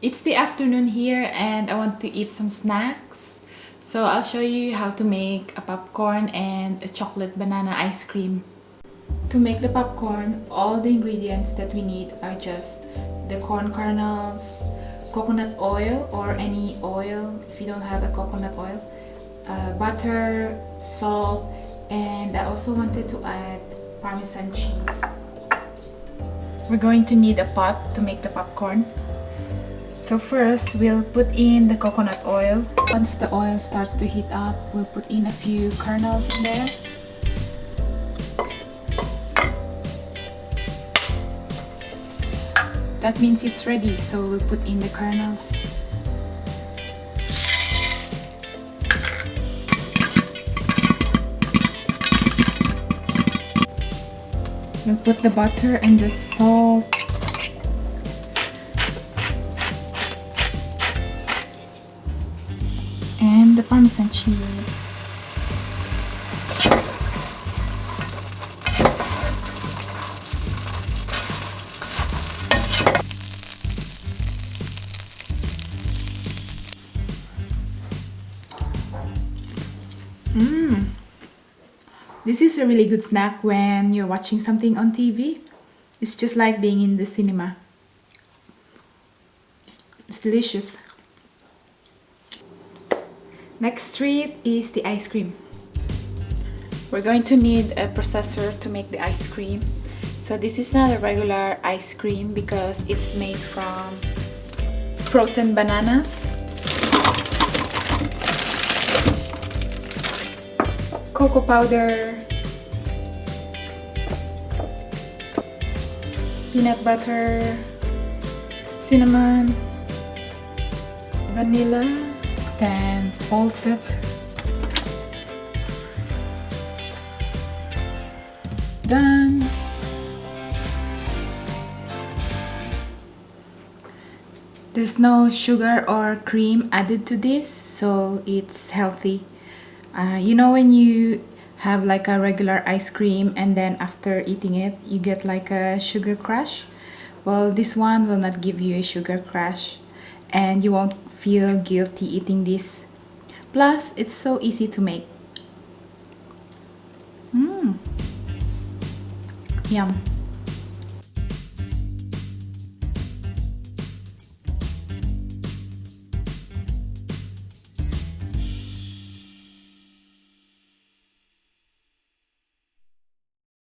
It's the afternoon here and I want to eat some snacks. So I'll show you how to make a popcorn and a chocolate banana ice cream. To make the popcorn, all the ingredients that we need are just the corn kernels, coconut oil or any oil if you don't have a coconut oil, butter, salt, and I also wanted to add Parmesan cheese. We're going to need a pot to make the popcorn. So first, we'll put in the coconut oil. Once the oil starts to heat up, we'll put in a few kernels in there. That means it's ready, so we'll put in the kernels. We'll put the butter and the salt. And the Parmesan cheese. This is a really good snack when you're watching something on TV. It's just like being in the cinema. It's delicious. Next treat is the ice cream. We're going to need a processor to make the ice cream. So this is not a regular ice cream because it's made from frozen bananas, cocoa powder, peanut butter, cinnamon, vanilla, and set. Done. There's no sugar or cream added to this, so it's healthy. You know when you have like a regular ice cream and then after eating it you get like a sugar crash? Well, this one will not give you a sugar crash and you won't feel guilty eating this. Plus, it's so easy to make. Yum.